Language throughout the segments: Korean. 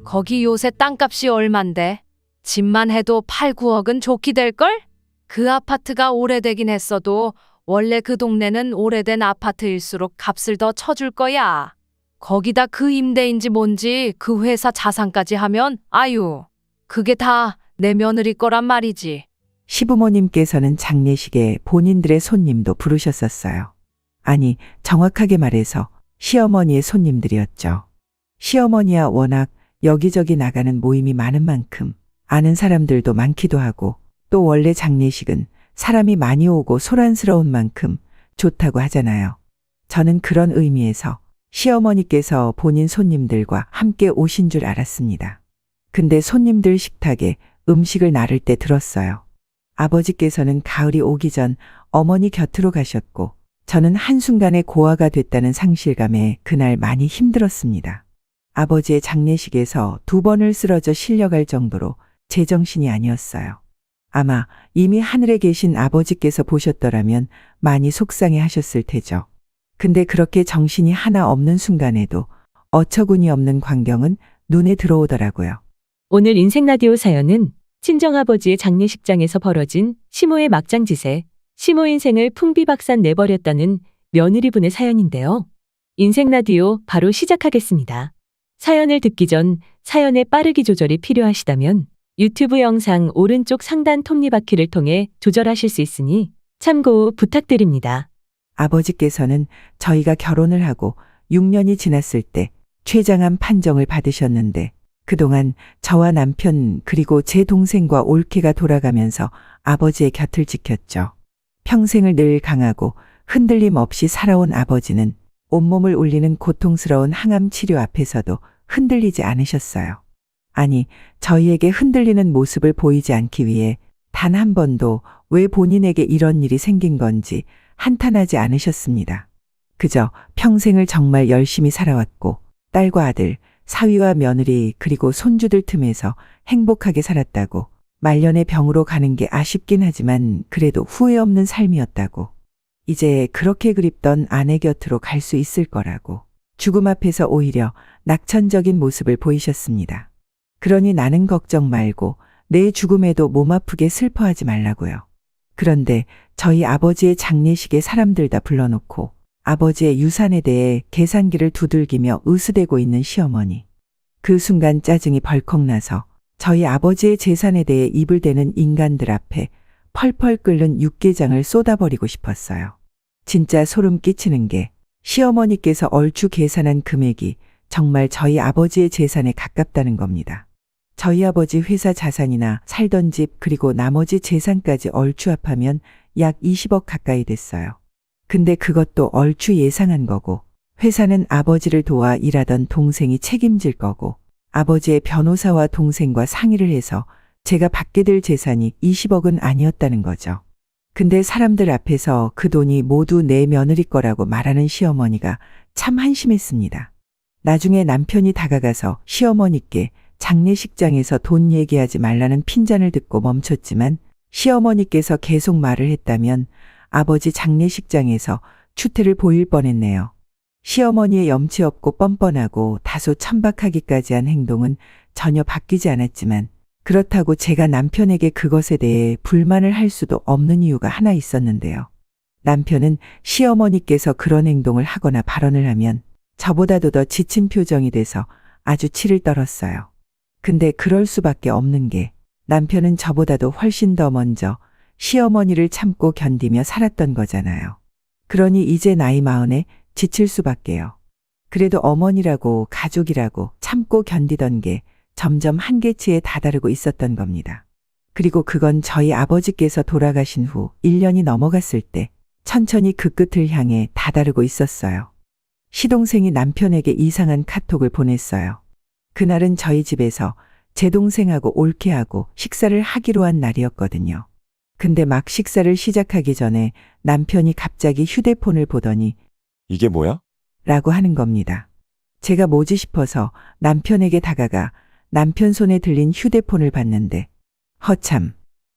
거기 요새 땅값이 얼만데? 집만 해도 8, 9억은 좋게 될걸? 그 아파트가 오래되긴 했어도 원래 그 동네는 오래된 아파트일수록 값을 더 쳐줄 거야. 거기다 그 임대인지 뭔지 그 회사 자산까지 하면 아유, 그게 다 내 며느리 거란 말이지. 시부모님께서는 장례식에 본인들의 손님도 부르셨었어요. 아니, 정확하게 말해서 시어머니의 손님들이었죠. 시어머니야 워낙 여기저기 나가는 모임이 많은 만큼 아는 사람들도 많기도 하고 또 원래 장례식은 사람이 많이 오고 소란스러운 만큼 좋다고 하잖아요. 저는 그런 의미에서 시어머니께서 본인 손님들과 함께 오신 줄 알았습니다. 근데 손님들 식탁에 음식을 나를 때 들었어요. 아버지께서는 가을이 오기 전 어머니 곁으로 가셨고 저는 한순간에 고아가 됐다는 상실감에 그날 많이 힘들었습니다. 아버지의 장례식에서 2번을 쓰러져 실려갈 정도로 제정신이 아니었어요. 아마 이미 하늘에 계신 아버지께서 보셨더라면 많이 속상해 하셨을 테죠. 근데 그렇게 정신이 하나 없는 순간에도 어처구니 없는 광경은 눈에 들어오더라고요. 오늘 인생라디오 사연은 친정아버지의 장례식장에서 벌어진 시모의 막장짓에 시모 인생을 풍비박산 내버렸다는 며느리분의 사연인데요. 인생라디오 바로 시작하겠습니다. 사연을 듣기 전 사연의 빠르기 조절이 필요하시다면 유튜브 영상 오른쪽 상단 톱니바퀴를 통해 조절하실 수 있으니 참고 부탁드립니다. 아버지께서는 저희가 결혼을 하고 6년이 지났을 때 최장암 판정을 받으셨는데 그동안 저와 남편 그리고 제 동생과 올케가 돌아가면서 아버지의 곁을 지켰죠. 평생을 늘 강하고 흔들림 없이 살아온 아버지는 온몸을 울리는 고통스러운 항암 치료 앞에서도 흔들리지 않으셨어요. 아니, 저희에게 흔들리는 모습을 보이지 않기 위해 단 한 번도 왜 본인에게 이런 일이 생긴 건지 한탄하지 않으셨습니다. 그저 평생을 정말 열심히 살아왔고 딸과 아들, 사위와 며느리 그리고 손주들 틈에서 행복하게 살았다고 말년의 병으로 가는 게 아쉽긴 하지만 그래도 후회 없는 삶이었다고 이제 그렇게 그립던 아내 곁으로 갈 수 있을 거라고 죽음 앞에서 오히려 낙천적인 모습을 보이셨습니다. 그러니 나는 걱정 말고 내 죽음에도 몸 아프게 슬퍼하지 말라고요. 그런데 저희 아버지의 장례식에 사람들 다 불러놓고 아버지의 유산에 대해 계산기를 두들기며 으스대고 있는 시어머니. 그 순간 짜증이 벌컥 나서 저희 아버지의 재산에 대해 입을 대는 인간들 앞에 펄펄 끓는 육개장을 쏟아버리고 싶었어요. 진짜 소름 끼치는 게 시어머니께서 얼추 계산한 금액이 정말 저희 아버지의 재산에 가깝다는 겁니다. 저희 아버지 회사 자산이나 살던 집 그리고 나머지 재산까지 얼추 합하면 약 20억 가까이 됐어요. 근데 그것도 얼추 예상한 거고 회사는 아버지를 도와 일하던 동생이 책임질 거고 아버지의 변호사와 동생과 상의를 해서 제가 받게 될 재산이 20억은 아니었다는 거죠. 근데 사람들 앞에서 그 돈이 모두 내 며느리 거라고 말하는 시어머니가 참 한심했습니다. 나중에 남편이 다가가서 시어머니께 장례식장에서 돈 얘기하지 말라는 핀잔을 듣고 멈췄지만 시어머니께서 계속 말을 했다면 아버지 장례식장에서 추태를 보일 뻔했네요. 시어머니의 염치 없고 뻔뻔하고 다소 천박하기까지 한 행동은 전혀 바뀌지 않았지만 그렇다고 제가 남편에게 그것에 대해 불만을 할 수도 없는 이유가 하나 있었는데요. 남편은 시어머니께서 그런 행동을 하거나 발언을 하면 저보다도 더 지친 표정이 돼서 아주 치를 떨었어요. 근데 그럴 수밖에 없는 게 남편은 저보다도 훨씬 더 먼저 시어머니를 참고 견디며 살았던 거잖아요. 그러니 이제 나이 40에 지칠 수밖에요. 그래도 어머니라고 가족이라고 참고 견디던 게 점점 한계치에 다다르고 있었던 겁니다. 그리고 그건 저희 아버지께서 돌아가신 후 1년이 넘어갔을 때 천천히 그 끝을 향해 다다르고 있었어요. 시동생이 남편에게 이상한 카톡을 보냈어요. 그날은 저희 집에서 제 동생하고 올케하고 식사를 하기로 한 날이었거든요. 근데 막 식사를 시작하기 전에 남편이 갑자기 휴대폰을 보더니 이게 뭐야? 라고 하는 겁니다. 제가 뭐지 싶어서 남편에게 다가가 남편 손에 들린 휴대폰을 봤는데 허참,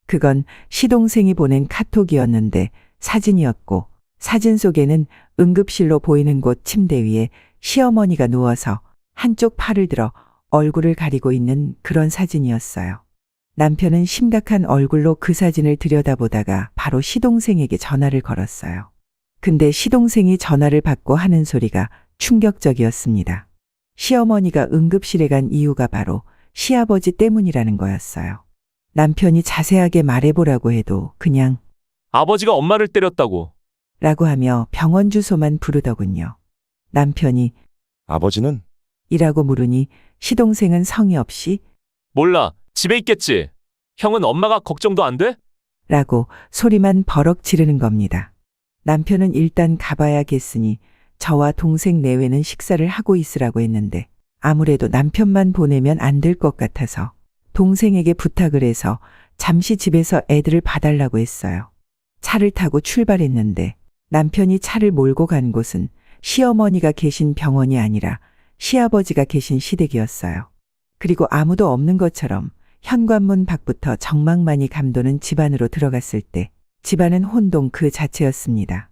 그건 시동생이 보낸 카톡이었는데 사진이었고 사진 속에는 응급실로 보이는 곳 침대 위에 시어머니가 누워서 한쪽 팔을 들어 얼굴을 가리고 있는 그런 사진이었어요. 남편은 심각한 얼굴로 그 사진을 들여다보다가 바로 시동생에게 전화를 걸었어요. 근데 시동생이 전화를 받고 하는 소리가 충격적이었습니다. 시어머니가 응급실에 간 이유가 바로 시아버지 때문이라는 거였어요. 남편이 자세하게 말해보라고 해도 그냥 아버지가 엄마를 때렸다고. 라고 하며 병원 주소만 부르더군요. 남편이 아버지는 이라고 물으니 시동생은 성의 없이 몰라. 집에 있겠지. 형은 엄마가 걱정도 안 돼? 라고 소리만 버럭 지르는 겁니다. 남편은 일단 가봐야겠으니 저와 동생 내외는 식사를 하고 있으라고 했는데 아무래도 남편만 보내면 안 될 것 같아서 동생에게 부탁을 해서 잠시 집에서 애들을 봐달라고 했어요. 차를 타고 출발했는데 남편이 차를 몰고 간 곳은 시어머니가 계신 병원이 아니라 시아버지가 계신 시댁이었어요. 그리고 아무도 없는 것처럼 현관문 밖부터 정막만이 감도는 집 안으로 들어갔을 때 집안은 혼동 그 자체였습니다.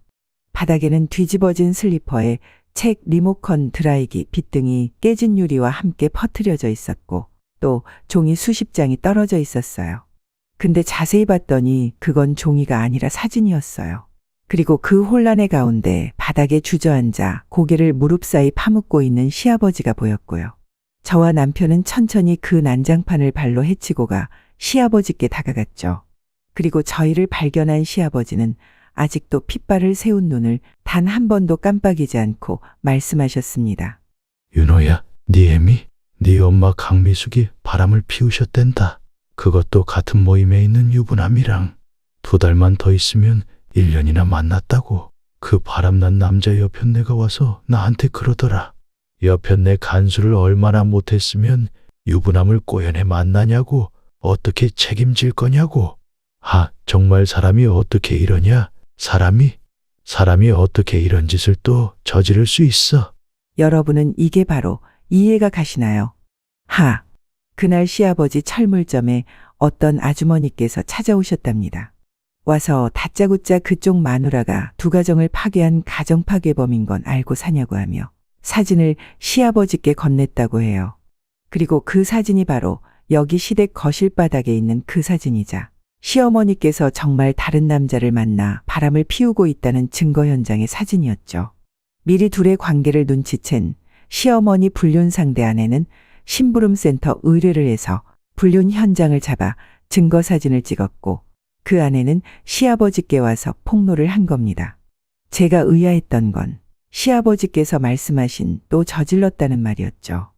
바닥에는 뒤집어진 슬리퍼에 책, 리모컨, 드라이기, 빛 등이 깨진 유리와 함께 퍼트려져 있었고 또 종이 수십 장이 떨어져 있었어요. 근데 자세히 봤더니 그건 종이가 아니라 사진이었어요. 그리고 그 혼란의 가운데 바닥에 주저앉아 고개를 무릎 사이 파묻고 있는 시아버지가 보였고요. 저와 남편은 천천히 그 난장판을 발로 헤치고 가 시아버지께 다가갔죠. 그리고 저희를 발견한 시아버지는 아직도 핏발을 세운 눈을 단 한 번도 깜빡이지 않고 말씀하셨습니다. 윤호야, 네 애미, 네 엄마 강미숙이 바람을 피우셨댄다. 그것도 같은 모임에 있는 유부남이랑 2달만 더 있으면 1년이나 만났다고. 그 바람난 남자 여편 내가 와서 나한테 그러더라. 여편 내 간수를 얼마나 못했으면 유부남을 꼬연해 만나냐고. 어떻게 책임질 거냐고. 정말 사람이 어떻게 이러냐. 사람이 어떻게 이런 짓을 또 저지를 수 있어. 여러분은 이게 바로 이해가 가시나요? 그날 시아버지 철물점에 어떤 아주머니께서 찾아오셨답니다. 와서 다짜고짜 그쪽 마누라가 두 가정을 파괴한 가정파괴범인 건 알고 사냐고 하며 사진을 시아버지께 건넸다고 해요. 그리고 그 사진이 바로 여기 시댁 거실 바닥에 있는 그 사진이자 시어머니께서 정말 다른 남자를 만나 바람을 피우고 있다는 증거 현장의 사진이었죠. 미리 둘의 관계를 눈치챈 시어머니 불륜 상대 아내는 심부름센터 의뢰를 해서 불륜 현장을 잡아 증거 사진을 찍었고 그 아내는 시아버지께 와서 폭로를 한 겁니다. 제가 의아했던 건 시아버지께서 말씀하신 또 저질렀다는 말이었죠.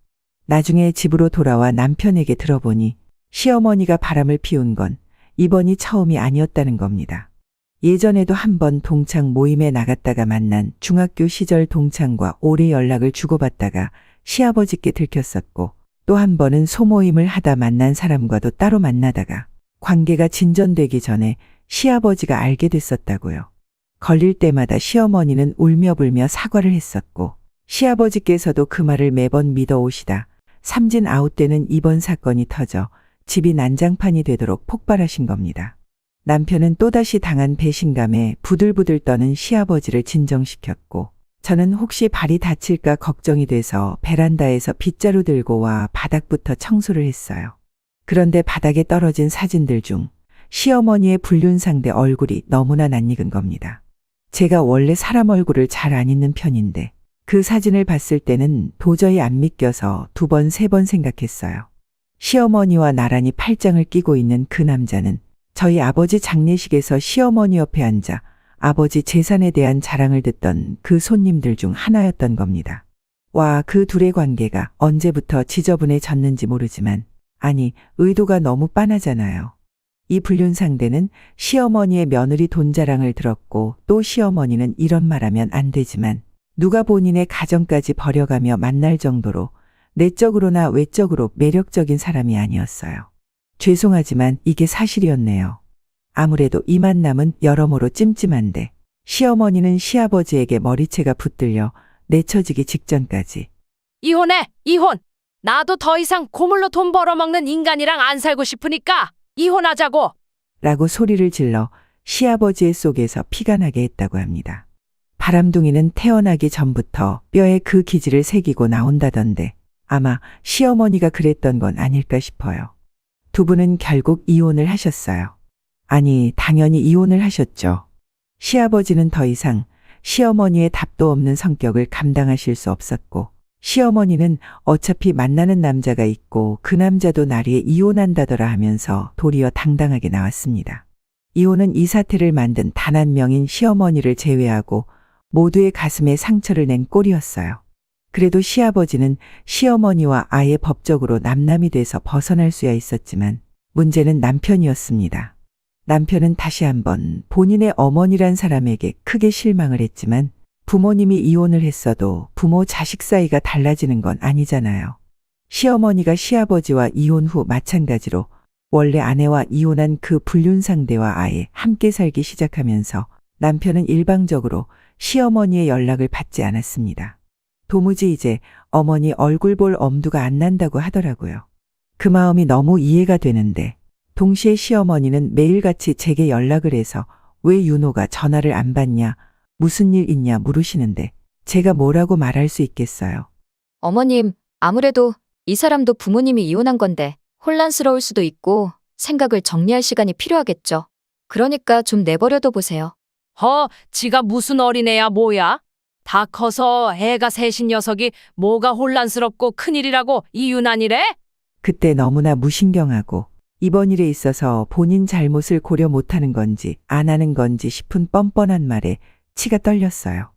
나중에 집으로 돌아와 남편에게 들어보니 시어머니가 바람을 피운 건 이번이 처음이 아니었다는 겁니다. 예전에도 한번 동창 모임에 나갔다가 만난 중학교 시절 동창과 오래 연락을 주고받다가 시아버지께 들켰었고 또 한 번은 소모임을 하다 만난 사람과도 따로 만나다가 관계가 진전되기 전에 시아버지가 알게 됐었다고요. 걸릴 때마다 시어머니는 울며불며 사과를 했었고 시아버지께서도 그 말을 매번 믿어오시다 삼진 아웃 때는 이번 사건이 터져 집이 난장판이 되도록 폭발하신 겁니다. 남편은 또다시 당한 배신감에 부들부들 떠는 시아버지를 진정시켰고 저는 혹시 발이 다칠까 걱정이 돼서 베란다에서 빗자루 들고 와 바닥부터 청소를 했어요. 그런데 바닥에 떨어진 사진들 중 시어머니의 불륜 상대 얼굴이 너무나 낯익은 겁니다. 제가 원래 사람 얼굴을 잘 안 잊는 편인데 그 사진을 봤을 때는 도저히 안 믿겨서 2번, 3번 생각했어요. 시어머니와 나란히 팔짱을 끼고 있는 그 남자는 저희 아버지 장례식에서 시어머니 옆에 앉아 아버지 재산에 대한 자랑을 듣던 그 손님들 중 하나였던 겁니다. 그 둘의 관계가 언제부터 지저분해졌는지 모르지만 의도가 너무 빤하잖아요. 이 불륜 상대는 시어머니의 며느리 돈 자랑을 들었고 또 시어머니는 이런 말하면 안 되지만 누가 본인의 가정까지 버려가며 만날 정도로 내적으로나 외적으로 매력적인 사람이 아니었어요. 죄송하지만 이게 사실이었네요. 아무래도 이 만남은 여러모로 찜찜한데 시어머니는 시아버지에게 머리채가 붙들려 내쳐지기 직전까지 이혼해! 이혼! 나도 더 이상 고물로 돈 벌어먹는 인간이랑 안 살고 싶으니까 이혼하자고! 라고 소리를 질러 시아버지의 속에서 피가 나게 했다고 합니다. 바람둥이는 태어나기 전부터 뼈에 그 기질을 새기고 나온다던데 아마 시어머니가 그랬던 건 아닐까 싶어요. 두 분은 결국 이혼을 하셨어요. 아니, 당연히 이혼을 하셨죠. 시아버지는 더 이상 시어머니의 답도 없는 성격을 감당하실 수 없었고, 시어머니는 어차피 만나는 남자가 있고 그 남자도 나리에 이혼한다더라 하면서 도리어 당당하게 나왔습니다. 이혼은 이 사태를 만든 단 한 명인 시어머니를 제외하고 모두의 가슴에 상처를 낸 꼴이었어요. 그래도 시아버지는 시어머니와 아예 법적으로 남남이 돼서 벗어날 수야 있었지만 문제는 남편이었습니다. 남편은 다시 한번 본인의 어머니란 사람에게 크게 실망을 했지만 부모님이 이혼을 했어도 부모 자식 사이가 달라지는 건 아니잖아요. 시어머니가 시아버지와 이혼 후 마찬가지로 원래 아내와 이혼한 그 불륜 상대와 아예 함께 살기 시작하면서 남편은 일방적으로 시어머니의 연락을 받지 않았습니다. 도무지 이제 어머니 얼굴 볼 엄두가 안 난다고 하더라고요. 그 마음이 너무 이해가 되는데 동시에 시어머니는 매일같이 제게 연락을 해서 왜 윤호가 전화를 안 받냐, 무슨 일 있냐 물으시는데 제가 뭐라고 말할 수 있겠어요. 어머님, 아무래도 이 사람도 부모님이 이혼한 건데 혼란스러울 수도 있고 생각을 정리할 시간이 필요하겠죠. 그러니까 좀 내버려둬 보세요. 지가 무슨 어린애야 뭐야? 다 커서 애가 셋인 녀석이 뭐가 혼란스럽고 큰일이라고 이윤아니래? 그때 너무나 무신경하고 이번 일에 있어서 본인 잘못을 고려 못하는 건지 안 하는 건지 싶은 뻔뻔한 말에 치가 떨렸어요.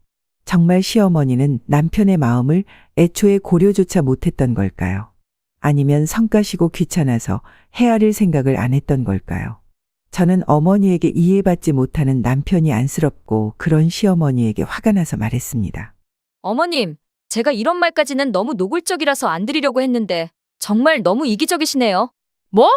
정말 시어머니는 남편의 마음을 애초에 고려조차 못했던 걸까요? 아니면 성가시고 귀찮아서 헤아릴 생각을 안 했던 걸까요? 저는 어머니에게 이해받지 못하는 남편이 안쓰럽고 그런 시어머니에게 화가 나서 말했습니다. 어머님, 제가 이런 말까지는 너무 노골적이라서 안 드리려고 했는데 정말 너무 이기적이시네요. 뭐?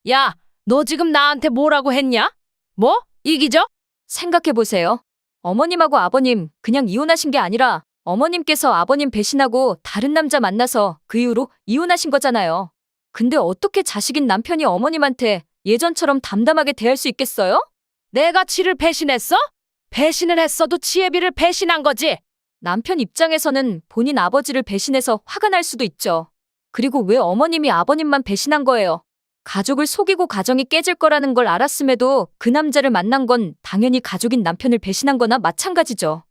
야, 너 지금 나한테 뭐라고 했냐? 뭐? 이기적? 생각해 보세요. 어머님하고 아버님 그냥 이혼하신 게 아니라 어머님께서 아버님 배신하고 다른 남자 만나서 그 이후로 이혼하신 거잖아요. 근데 어떻게 자식인 남편이 어머님한테 예전처럼 담담하게 대할 수 있겠어요? 내가 지를 배신했어? 배신을 했어도 지혜비를 배신한 거지. 남편 입장에서는 본인 아버지를 배신해서 화가 날 수도 있죠. 그리고 왜 어머님이 아버님만 배신한 거예요? 가족을 속이고 가정이 깨질 거라는 걸 알았음에도 그 남자를 만난 건 당연히 가족인 남편을 배신한 거나 마찬가지죠.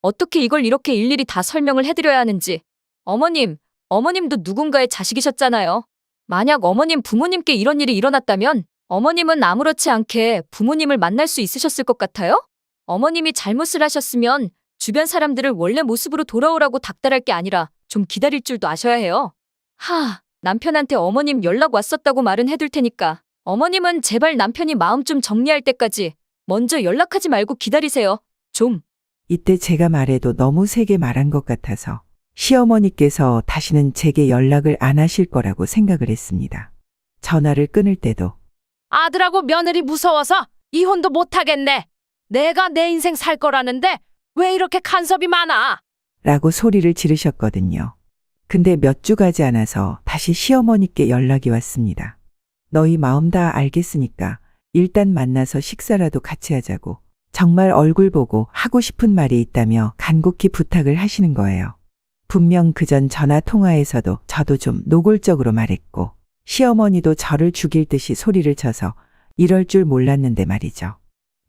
어떻게 이걸 이렇게 일일이 다 설명을 해드려야 하는지. 어머님도 누군가의 자식이셨잖아요. 만약 어머님 부모님께 이런 일이 일어났다면 어머님은 아무렇지 않게 부모님을 만날 수 있으셨을 것 같아요? 어머님이 잘못을 하셨으면 주변 사람들을 원래 모습으로 돌아오라고 닥달할 게 아니라 좀 기다릴 줄도 아셔야 해요. 남편한테 어머님 연락 왔었다고 말은 해둘 테니까 어머님은 제발 남편이 마음 좀 정리할 때까지 먼저 연락하지 말고 기다리세요. 좀. 이때 제가 말해도 너무 세게 말한 것 같아서 시어머니께서 다시는 제게 연락을 안 하실 거라고 생각을 했습니다. 전화를 끊을 때도 아들하고 며느리 무서워서 이혼도 못하겠네. 내가 내 인생 살 거라는데 왜 이렇게 간섭이 많아? 라고 소리를 지르셨거든요. 근데 몇 주 가지 않아서 다시 시어머니께 연락이 왔습니다. 너희 마음 다 알겠으니까 일단 만나서 식사라도 같이 하자고 정말 얼굴 보고 하고 싶은 말이 있다며 간곡히 부탁을 하시는 거예요. 분명 그전 전화 통화에서도 저도 좀 노골적으로 말했고 시어머니도 저를 죽일 듯이 소리를 쳐서 이럴 줄 몰랐는데 말이죠.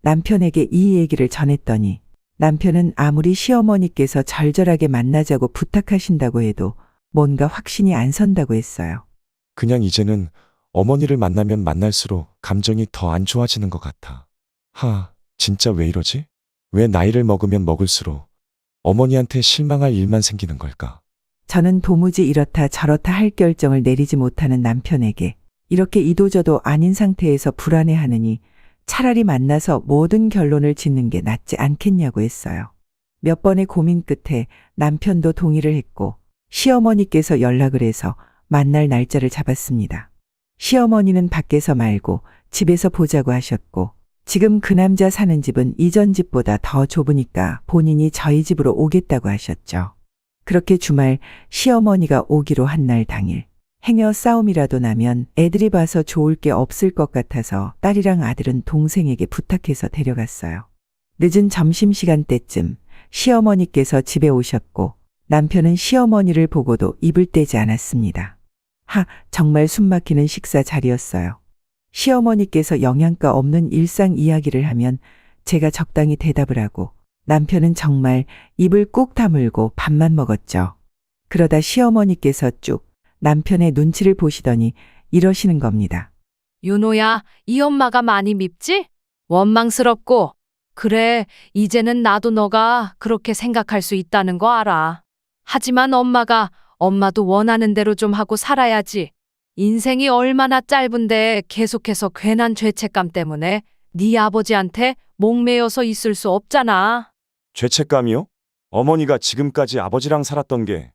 남편에게 이 얘기를 전했더니 남편은 아무리 시어머니께서 절절하게 만나자고 부탁하신다고 해도 뭔가 확신이 안 선다고 했어요. 그냥 이제는 어머니를 만나면 만날수록 감정이 더 안 좋아지는 것 같아. 진짜 왜 이러지? 왜 나이를 먹으면 먹을수록 어머니한테 실망할 일만 생기는 걸까? 저는 도무지 이렇다 저렇다 할 결정을 내리지 못하는 남편에게 이렇게 이도저도 아닌 상태에서 불안해하느니 차라리 만나서 모든 결론을 짓는 게 낫지 않겠냐고 했어요. 몇 번의 고민 끝에 남편도 동의를 했고 시어머니께서 연락을 해서 만날 날짜를 잡았습니다. 시어머니는 밖에서 말고 집에서 보자고 하셨고 지금 그 남자 사는 집은 이전 집보다 더 좁으니까 본인이 저희 집으로 오겠다고 하셨죠. 그렇게 주말 시어머니가 오기로 한 날 당일 행여 싸움이라도 나면 애들이 봐서 좋을 게 없을 것 같아서 딸이랑 아들은 동생에게 부탁해서 데려갔어요. 늦은 점심시간 때쯤 시어머니께서 집에 오셨고 남편은 시어머니를 보고도 입을 떼지 않았습니다. 정말 숨막히는 식사 자리였어요. 시어머니께서 영양가 없는 일상 이야기를 하면 제가 적당히 대답을 하고 남편은 정말 입을 꾹 다물고 밥만 먹었죠. 그러다 시어머니께서 쭉 남편의 눈치를 보시더니 이러시는 겁니다. 윤호야, 이 엄마가 많이 밉지? 원망스럽고. 그래, 이제는 나도 너가 그렇게 생각할 수 있다는 거 알아. 하지만 엄마도 원하는 대로 좀 하고 살아야지. 인생이 얼마나 짧은데 계속해서 괜한 죄책감 때문에 네 아버지한테 목매여서 있을 수 없잖아. 죄책감이요? 어머니가 지금까지 아버지랑 살았던 게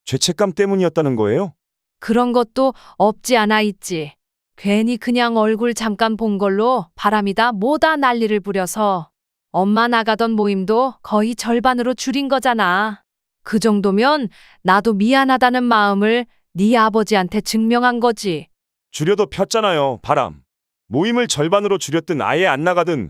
죄책감 때문이었다는 거예요? 그런 것도 없지 않아 있지. 괜히 그냥 얼굴 잠깐 본 걸로 바람이다 뭐다 난리를 부려서 엄마 나가던 모임도 거의 절반으로 줄인 거잖아. 그 정도면 나도 미안하다는 마음을 네 아버지한테 증명한 거지. 줄여도 폈잖아요, 바람. 모임을 절반으로 줄였든 아예 안 나가든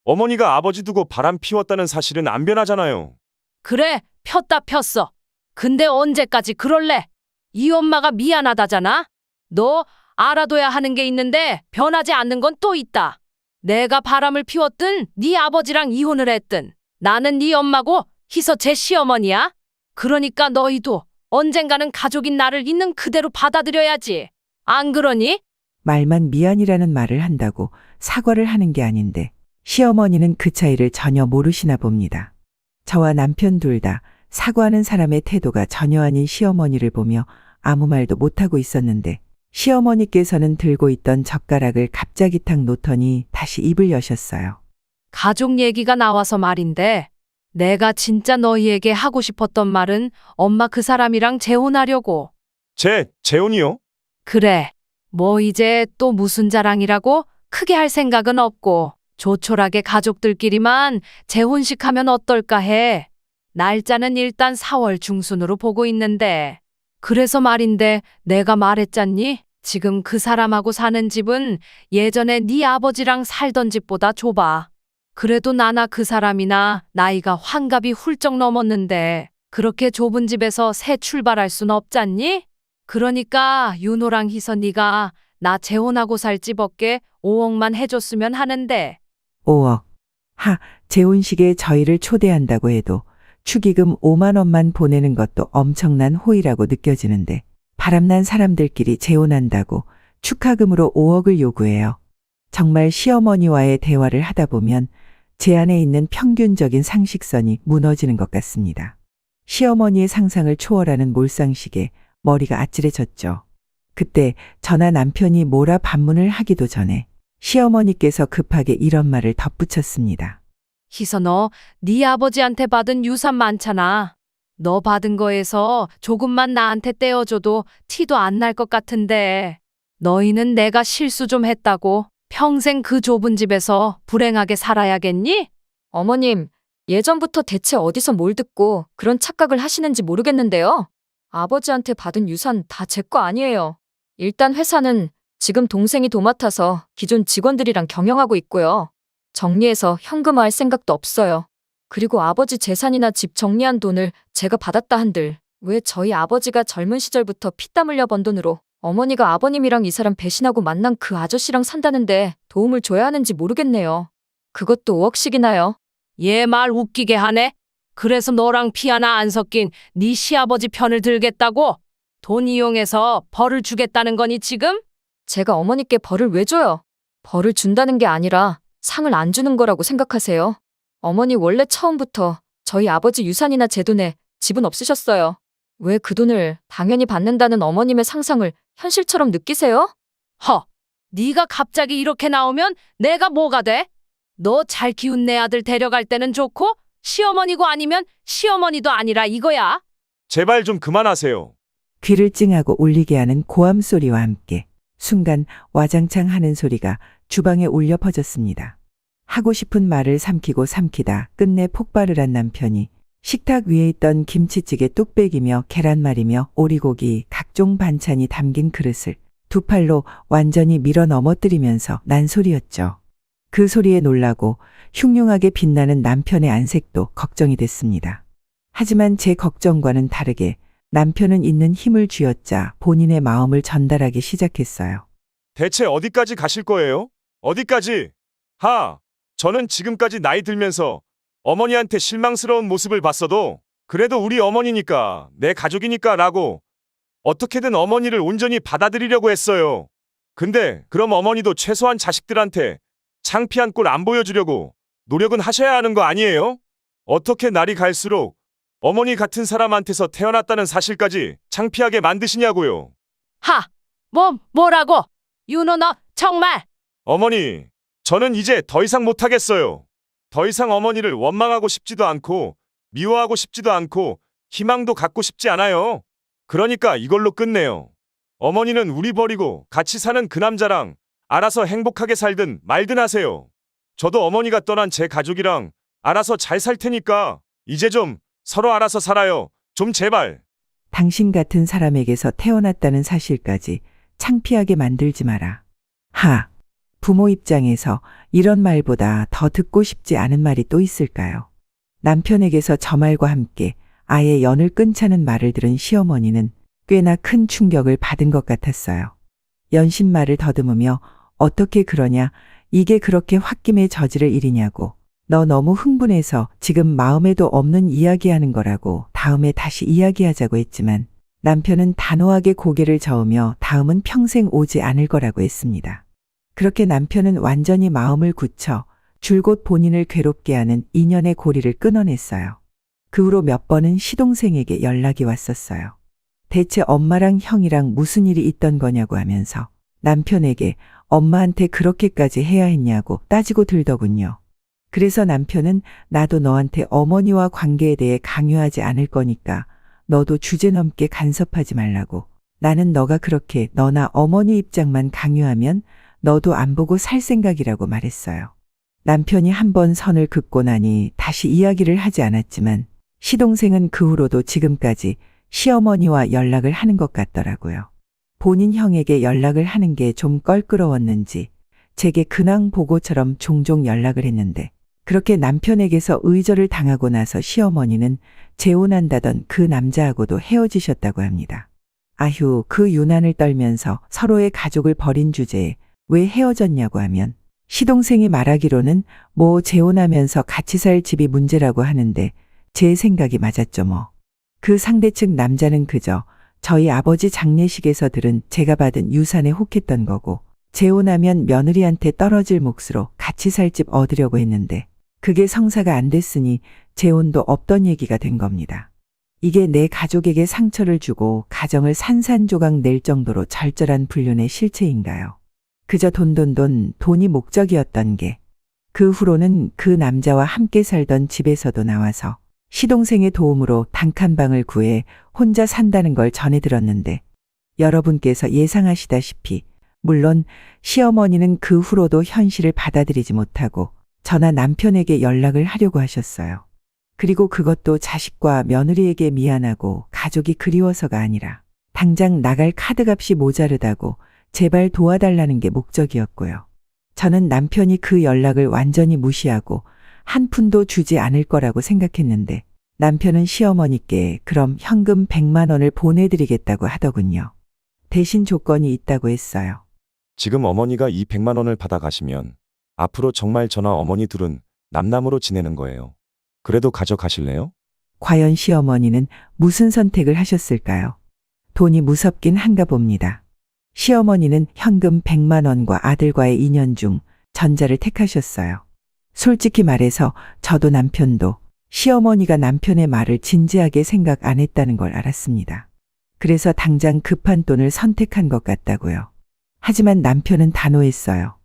어머니가 아버지 두고 바람 피웠다는 사실은 안 변하잖아요. 그래, 폈다 폈어. 근데 언제까지 그럴래? 이 엄마가 미안하다잖아. 너 알아둬야 하는 게 있는데 변하지 않는 건 또 있다. 내가 바람을 피웠든 네 아버지랑 이혼을 했든 나는 네 엄마고 희서 제 시어머니야. 그러니까 너희도 언젠가는 가족인 나를 있는 그대로 받아들여야지. 안 그러니? 말만 미안이라는 말을 한다고 사과를 하는 게 아닌데 시어머니는 그 차이를 전혀 모르시나 봅니다. 저와 남편 둘 다 사과하는 사람의 태도가 전혀 아닌 시어머니를 보며 아무 말도 못하고 있었는데 시어머니께서는 들고 있던 젓가락을 갑자기 탁 놓더니 다시 입을 여셨어요. 가족 얘기가 나와서 말인데 내가 진짜 너희에게 하고 싶었던 말은 엄마 그 사람이랑 재혼하려고. 재혼이요? 그래. 뭐 이제 또 무슨 자랑이라고 크게 할 생각은 없고 조촐하게 가족들끼리만 재혼식 하면 어떨까 해. 날짜는 일단 4월 중순으로 보고 있는데. 그래서 말인데 내가 말했잖니? 지금 그 사람하고 사는 집은 예전에 네 아버지랑 살던 집보다 좁아. 그래도 나나 그 사람이나 나이가 환갑이 훌쩍 넘었는데 그렇게 좁은 집에서 새 출발할 순 없잖니? 그러니까 윤호랑 희서 네가 나 재혼하고 살 집 어깨 5억만 해줬으면 하는데. 5억. 재혼식에 저희를 초대한다고 해도 축의금 5만 원만 보내는 것도 엄청난 호의라고 느껴지는데 바람난 사람들끼리 재혼한다고 축하금으로 5억을 요구해요. 정말 시어머니와의 대화를 하다 보면 제 안에 있는 평균적인 상식선이 무너지는 것 같습니다. 시어머니의 상상을 초월하는 몰상식에 머리가 아찔해졌죠. 그때 저나 남편이 뭐라 반문을 하기도 전에 시어머니께서 급하게 이런 말을 덧붙였습니다. 희서 너 네 아버지한테 받은 유산 많잖아. 너 받은 거에서 조금만 나한테 떼어줘도 티도 안 날 것 같은데 너희는 내가 실수 좀 했다고 평생 그 좁은 집에서 불행하게 살아야겠니? 어머님, 예전부터 대체 어디서 뭘 듣고 그런 착각을 하시는지 모르겠는데요. 아버지한테 받은 유산 다 제 거 아니에요. 일단 회사는 지금 동생이 도맡아서 기존 직원들이랑 경영하고 있고요. 정리해서 현금화할 생각도 없어요. 그리고 아버지 재산이나 집 정리한 돈을 제가 받았다 한들 왜 저희 아버지가 젊은 시절부터 피땀 흘려 번 돈으로 어머니가 아버님이랑 이 사람 배신하고 만난 그 아저씨랑 산다는데 도움을 줘야 하는지 모르겠네요. 그것도 5억씩이나요. 얘 말 웃기게 하네. 그래서 너랑 피 하나 안 섞인 네 시아버지 편을 들겠다고? 돈 이용해서 벌을 주겠다는 거니 지금? 제가 어머니께 벌을 왜 줘요? 벌을 준다는 게 아니라 상을 안 주는 거라고 생각하세요. 어머니 원래 처음부터 저희 아버지 유산이나 제 돈에 집은 없으셨어요. 왜 그 돈을 당연히 받는다는 어머님의 상상을 현실처럼 느끼세요? 네가 갑자기 이렇게 나오면 내가 뭐가 돼? 너 잘 키운 내 아들 데려갈 때는 좋고 시어머니고 아니면 시어머니도 아니라 이거야. 제발 좀 그만하세요. 귀를 찡하고 울리게 하는 고함 소리와 함께 순간 와장창 하는 소리가 주방에 울려 퍼졌습니다. 하고 싶은 말을 삼키고 삼키다 끝내 폭발을 한 남편이 식탁 위에 있던 김치찌개 뚝배기며 계란말이며 오리고기 각종 반찬이 담긴 그릇을 두 팔로 완전히 밀어 넘어뜨리면서 난 소리였죠. 그 소리에 놀라고 흉흉하게 빛나는 남편의 안색도 걱정이 됐습니다. 하지만 제 걱정과는 다르게 남편은 있는 힘을 쥐어짜 본인의 마음을 전달하기 시작했어요. 대체 어디까지 가실 거예요? 어디까지? 저는 지금까지 나이 들면서 어머니한테 실망스러운 모습을 봤어도 그래도 우리 어머니니까, 내 가족이니까 라고 어떻게든 어머니를 온전히 받아들이려고 했어요. 근데 그럼 어머니도 최소한 자식들한테 창피한 꼴 안 보여주려고 노력은 하셔야 하는 거 아니에요? 어떻게 날이 갈수록 어머니 같은 사람한테서 태어났다는 사실까지 창피하게 만드시냐고요. 뭐라고? 윤호 너 정말. 어머니, 저는 이제 더 이상 못하겠어요. 더 이상 어머니를 원망하고 싶지도 않고 미워하고 싶지도 않고 희망도 갖고 싶지 않아요. 그러니까 이걸로 끝내요. 어머니는 우리 버리고 같이 사는 그 남자랑 알아서 행복하게 살든 말든 하세요. 저도 어머니가 떠난 제 가족이랑 알아서 잘 살 테니까 이제 좀 서로 알아서 살아요. 좀 제발. 당신 같은 사람에게서 태어났다는 사실까지 창피하게 만들지 마라. 부모 입장에서 이런 말보다 더 듣고 싶지 않은 말이 또 있을까요? 남편에게서 저 말과 함께 아예 연을 끊자는 말을 들은 시어머니는 꽤나 큰 충격을 받은 것 같았어요. 연신말을 더듬으며 어떻게 그러냐, 이게 그렇게 홧김에 저지를 일이냐고, 너 너무 흥분해서 지금 마음에도 없는 이야기하는 거라고 다음에 다시 이야기하자고 했지만 남편은 단호하게 고개를 저으며 다음은 평생 오지 않을 거라고 했습니다. 그렇게 남편은 완전히 마음을 굳혀 줄곧 본인을 괴롭게 하는 인연의 고리를 끊어냈어요. 그 후로 몇 번은 시동생에게 연락이 왔었어요. 대체 엄마랑 형이랑 무슨 일이 있던 거냐고 하면서 남편에게 엄마한테 그렇게까지 해야 했냐고 따지고 들더군요. 그래서 남편은 나도 너한테 어머니와 관계에 대해 강요하지 않을 거니까 너도 주제넘게 간섭하지 말라고. 나는 너가 그렇게 너나 어머니 입장만 강요하면 너도 안 보고 살 생각이라고 말했어요. 남편이 한 번 선을 긋고 나니 다시 이야기를 하지 않았지만 시동생은 그 후로도 지금까지 시어머니와 연락을 하는 것 같더라고요. 본인 형에게 연락을 하는 게 좀 껄끄러웠는지 제게 근황 보고처럼 종종 연락을 했는데 그렇게 남편에게서 의절을 당하고 나서 시어머니는 재혼한다던 그 남자하고도 헤어지셨다고 합니다. 아휴, 그 유난을 떨면서 서로의 가족을 버린 주제에 왜 헤어졌냐고 하면 시동생이 말하기로는 뭐 재혼하면서 같이 살 집이 문제라고 하는데 제 생각이 맞았죠 뭐. 그 상대 측 남자는 그저 저희 아버지 장례식에서 들은 제가 받은 유산에 혹했던 거고 재혼하면 며느리한테 떨어질 몫으로 같이 살 집 얻으려고 했는데 그게 성사가 안 됐으니 재혼도 없던 얘기가 된 겁니다. 이게 내 가족에게 상처를 주고 가정을 산산조각 낼 정도로 절절한 불륜의 실체인가요? 그저 돈이 목적이었던 게 그 후로는 그 남자와 함께 살던 집에서도 나와서 시동생의 도움으로 단칸방을 구해 혼자 산다는 걸 전해 들었는데 여러분께서 예상하시다시피 물론 시어머니는 그 후로도 현실을 받아들이지 못하고 저나 남편에게 연락을 하려고 하셨어요. 그리고 그것도 자식과 며느리에게 미안하고 가족이 그리워서가 아니라 당장 나갈 카드값이 모자르다고 제발 도와달라는 게 목적이었고요. 저는 남편이 그 연락을 완전히 무시하고 한 푼도 주지 않을 거라고 생각했는데 남편은 시어머니께 그럼 현금 100만 원을 보내드리겠다고 하더군요. 대신 조건이 있다고 했어요. 지금 어머니가 이 100만 원을 받아가시면 앞으로 정말 저나 어머니 둘은 남남으로 지내는 거예요. 그래도 가져가실래요? 과연 시어머니는 무슨 선택을 하셨을까요? 돈이 무섭긴 한가 봅니다. 시어머니는 현금 100만 원과 아들과의 인연 중 전자를 택하셨어요. 솔직히 말해서 저도 남편도 시어머니가 남편의 말을 진지하게 생각 안 했다는 걸 알았습니다. 그래서 당장 급한 돈을 선택한 것 같다고요. 하지만 남편은 단호했어요.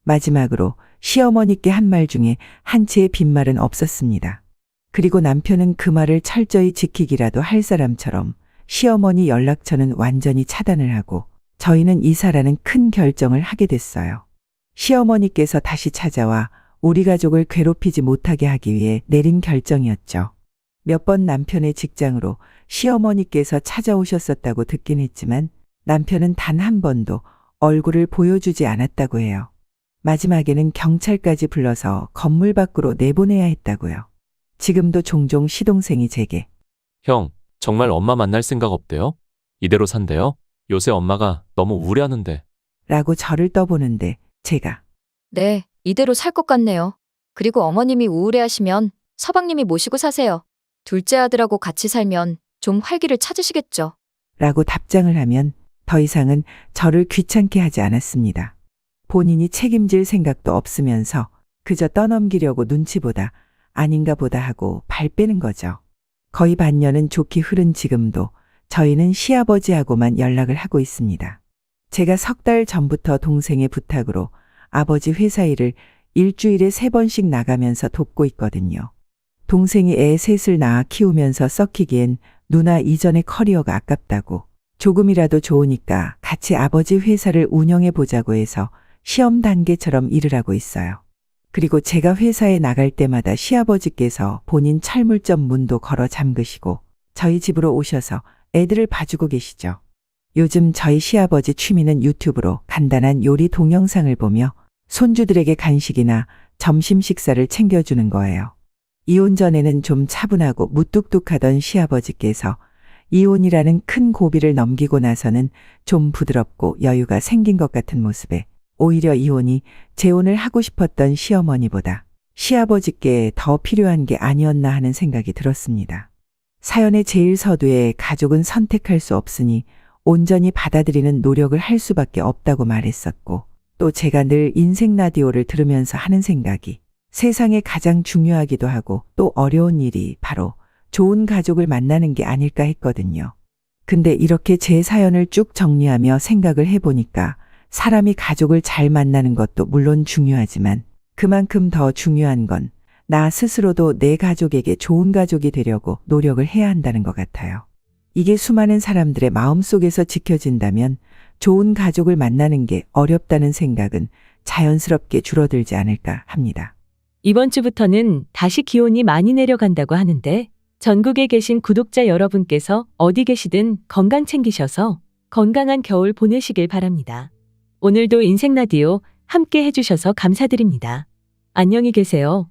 마지막으로 시어머니께 한 말 중에 한 채의 빈말은 없었습니다. 그리고 남편은 그 말을 철저히 지키기라도 할 사람처럼 시어머니 연락처는 완전히 차단을 하고 저희는 이사라는 큰 결정을 하게 됐어요. 시어머니께서 다시 찾아와 우리 가족을 괴롭히지 못하게 하기 위해 내린 결정이었죠. 몇 번 남편의 직장으로 시어머니께서 찾아오셨었다고 듣긴 했지만 남편은 단 한 번도 얼굴을 보여주지 않았다고 해요. 마지막에는 경찰까지 불러서 건물 밖으로 내보내야 했다고요. 지금도 종종 시동생이 제게 형, 정말 엄마 만날 생각 없대요? 이대로 산대요? 요새 엄마가 너무 우울해하는데. 라고 저를 떠보는데 제가 네, 이대로 살 것 같네요. 그리고 어머님이 우울해하시면 서방님이 모시고 사세요. 둘째 아들하고 같이 살면 좀 활기를 찾으시겠죠. 라고 답장을 하면 더 이상은 저를 귀찮게 하지 않았습니다. 본인이 책임질 생각도 없으면서 그저 떠넘기려고 눈치 보다 아닌가 보다 하고 발 빼는 거죠. 거의 반년은 좋게 흐른 지금도 저희는 시아버지하고만 연락을 하고 있습니다. 제가 석 달 전부터 동생의 부탁으로 아버지 회사 일을 일주일에 3번씩 나가면서 돕고 있거든요. 동생이 애 셋을 낳아 키우면서 썩히기엔 누나 이전의 커리어가 아깝다고 조금이라도 좋으니까 같이 아버지 회사를 운영해 보자고 해서 시험 단계처럼 일을 하고 있어요. 그리고 제가 회사에 나갈 때마다 시아버지께서 본인 철물점 문도 걸어 잠그시고 저희 집으로 오셔서 애들을 봐주고 계시죠. 요즘 저희 시아버지 취미는 유튜브로 간단한 요리 동영상을 보며 손주들에게 간식이나 점심 식사를 챙겨주는 거예요. 이혼 전에는 좀 차분하고 무뚝뚝하던 시아버지께서 이혼이라는 큰 고비를 넘기고 나서는 좀 부드럽고 여유가 생긴 것 같은 모습에 오히려 이혼이 재혼을 하고 싶었던 시어머니보다 시아버지께 더 필요한 게 아니었나 하는 생각이 들었습니다. 사연의 제일 서두에 가족은 선택할 수 없으니 온전히 받아들이는 노력을 할 수밖에 없다고 말했었고 또 제가 늘 인생 라디오를 들으면서 하는 생각이 세상에 가장 중요하기도 하고 또 어려운 일이 바로 좋은 가족을 만나는 게 아닐까 했거든요. 근데 이렇게 제 사연을 쭉 정리하며 생각을 해보니까 사람이 가족을 잘 만나는 것도 물론 중요하지만 그만큼 더 중요한 건 나 스스로도 내 가족에게 좋은 가족이 되려고 노력을 해야 한다는 것 같아요. 이게 수많은 사람들의 마음속에서 지켜진다면 좋은 가족을 만나는 게 어렵다는 생각은 자연스럽게 줄어들지 않을까 합니다. 이번 주부터는 다시 기온이 많이 내려간다고 하는데 전국에 계신 구독자 여러분께서 어디 계시든 건강 챙기셔서 건강한 겨울 보내시길 바랍니다. 오늘도 인생 라디오 함께 해주셔서 감사드립니다. 안녕히 계세요.